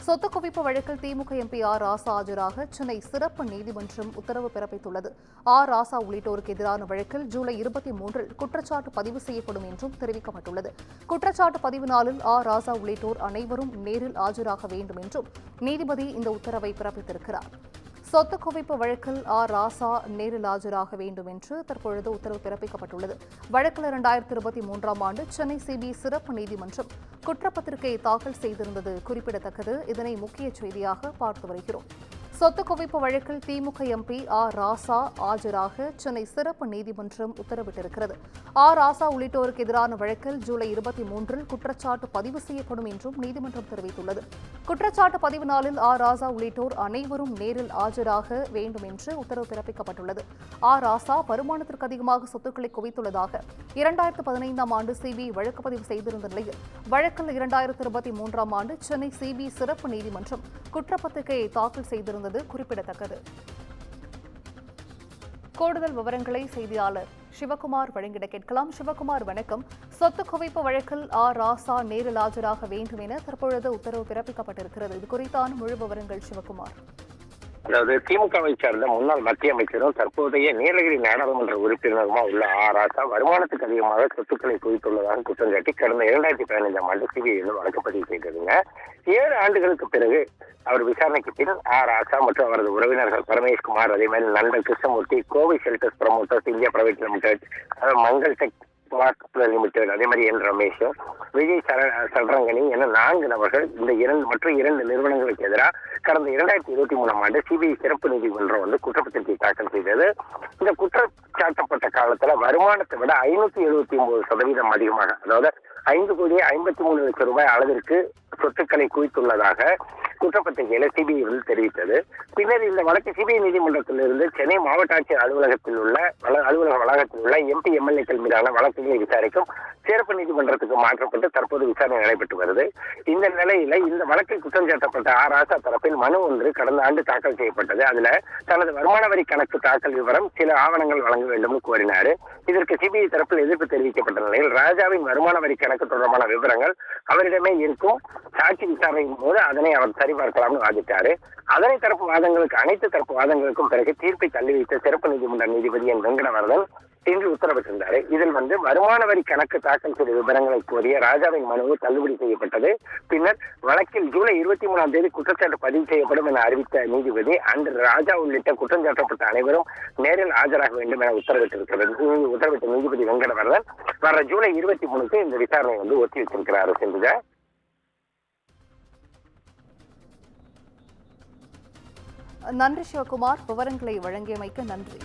சொத்து குவிப்பு வழக்கில் திமுக எம்பி ஆர் ராசா ஆஜராக சென்னை சிறப்பு நீதிமன்றம் உத்தரவு பிறப்பித்துள்ளது. ஆர் ராசா உள்ளிட்டோருக்கு எதிரான வழக்கில் ஜூலை 23 குற்றச்சாட்டு பதிவு செய்யப்படும் என்றும் தெரிவிக்கப்பட்டுள்ளது. குற்றச்சாட்டு பதிவு நாளில் ஆர் ராசா உள்ளிட்டோர் அனைவரும் நேரில் ஆஜராக வேண்டும் என்றும் நீதிபதி இந்த உத்தரவை பிறப்பித்திருக்கிறார். சொத்து குவிப்பு வழக்கில் ஆர் ராசா நேரில் ஆஜராக வேண்டும் என்று தற்பொழுது உத்தரவு பிறப்பிக்கப்பட்டுள்ளது. வழக்கில் 2023 ஆண்டு சென்னை சிபிஐ சிறப்பு நீதிமன்றம் குற்றப்பத்திரிகை தாக்கல் செய்திருந்தது குறிப்பிடத்தக்கது. இதனை முக்கிய செய்தியாக பார்த்து வருகிறோம். சொத்து குவிப்பு வழக்கில் திமுக எம்பி ஆர் ராசா ஆஜராக சென்னை சிறப்பு நீதிமன்றம் உத்தரவிட்டிருக்கிறது. ஆர் ராசா உள்ளிட்டோருக்கு எதிரான வழக்கில் ஜூலை 23 குற்றச்சாட்டு பதிவு செய்யப்படும் என்றும் நீதிமன்றம் தெரிவித்துள்ளது. குற்றச்சாட்டு பதிவு நாளில் ஆர் ராசா உள்ளிட்டோர் அனைவரும் நேரில் ஆஜராக வேண்டும் என்று உத்தரவு பிறப்பிக்கப்பட்டுள்ளது. ஆர் ராசா வருமானத்திற்கு அதிகமாக சொத்துக்களை குவித்துள்ளதாக 2015 ஆண்டு சிபிஐ வழக்கு பதிவு செய்திருந்த நிலையில் வழக்கில் 2023 ஆண்டு சென்னை சிபிஐ சிறப்பு நீதிமன்றம் குற்றப்பத்திரிகையை தாக்கல் செய்திருந்தது குறிப்பிடத்தக்கது. கூடுதல் விவரங்களை செய்தியாளர் சிவகுமார் வழங்கிட கேட்கலாம். சிவகுமார், வணக்கம். சொத்து குவிப்பு வழக்கில் ஆர் ராசா நேரில் ஆஜராக வேண்டும் என தற்பொழுது உத்தரவு பிறப்பிக்கப்பட்டிருக்கிறது. இது குறித்தான முழு விவரங்கள் சிவகுமார். அதாவது திமுகவை சேர்ந்த முன்னாள் மத்திய அமைச்சரும் தற்போதைய நீலகிரி நாடாளுமன்ற உறுப்பினருமா உள்ள ஆர் ராசா வருமானத்துக்கு அதிகமாக சொத்துக்களை குவித்துள்ளதாக குற்றம் சாட்டி கடந்த 2015 ஆண்டு சிபிஐ வழக்கு பதிவு செய்ததுங்க. 7 ஆண்டுகளுக்கு பிறகு அவர் விசாரணைக்கு பின் ஆர் ராசா மற்றும் அவரது உறவினர்கள் பரமேஷ்குமார், அதே மாதிரி நண்பர் Krishnamurthy, Kovai shelters promoters India private limited, Mangal tech limited, அதே மாதிரி என் ரமேஷ், விஜய் சல்ரங்கனி என 4 நபர்கள் இந்த மற்ற 2 நிறுவனங்களுக்கு எதிராக கடந்த 2023 ஆண்டு சிபிஐ சிறப்பு நீதிமன்றம் குற்றப்பத்திரிகை தாக்கல் செய்தது. இந்த குற்றச்சாட்டப்பட்ட காலத்துல வருமானத்தை விட 579% அதிகமாக, அதாவது 5,53,00,000 ரூபாய் அளவிற்கு சொத்துக்களை குவித்துள்ளதாக குற்றப்பத்திரிகையில சிபிஐ தெரிவித்தது. பின்னர் இந்த வழக்கு சிபிஐ நீதிமன்றத்திலிருந்து சென்னை மாவட்ட ஆட்சியர் அலுவலக வளாகத்தில் உள்ள எம்பி எம்எல்ஏக்கள் மீதான வழக்குகளை விசாரிக்கும் சிறப்பு நீதிமன்றத்துக்கு மாற்றப்பட்டு தற்போது விசாரணை நடைபெற்று வருது. இந்த நிலையில இந்த வழக்கில் குற்றம் சாட்டப்பட்ட ஆர் ராசா தரப்பில் மனு ஒன்று கடந்த ஆண்டு தாக்கல் செய்யப்பட்டது. அதுல தனது வருமான வரி கணக்கு தாக்கல் விவரம், சில ஆவணங்கள் வழங்க வேண்டும் கோரினார். இதற்கு சிபிஐ தரப்பில் எதிர்ப்பு தெரிவிக்கப்பட்ட நிலையில் ராஜாவின் வருமான வரி கணக்கு தொடர்பான விவரங்கள் அவரிடமே இருக்கும், சாட்சி விசாரணையின் போது அதனை அவர் சரிபார்க்கலாம்னு வாதிட்டாரு. அனைத்து தரப்பு வாதங்களுக்கும் பிறகு தீர்ப்பை தள்ளி வைத்த சிறப்பு நீதிமன்ற நீதிபதி என் வெங்கடவர்தன் இன்று உத்தரவிட்டிருந்தாரு. இதில் வருமான வரி கணக்கு தாக்கல் செய்த விவரங்களை கோரிய ராஜாவின் மனு தள்ளுபடி செய்யப்பட்டது. பின்னர் வழக்கில் ஜூலை 23 குற்றச்சாட்டு பதிவு செய்யப்படும் என அறிவித்த நீதிபதி அன்று ராஜா உள்ளிட்ட குற்றம் சாட்டப்பட்ட அனைவரும் நேரில் ஆஜராக வேண்டும் என உத்தரவிட்ட நீதிபதி வெங்கடவர்தன் வர ஜூலை 23 இந்த விசாரணை ஒத்தி வச்சிருக்கிறாரு. செஞ்சுங்க. நன்றி சிவகுமார், விவரங்களை வழங்கியமைக்கு நன்றி.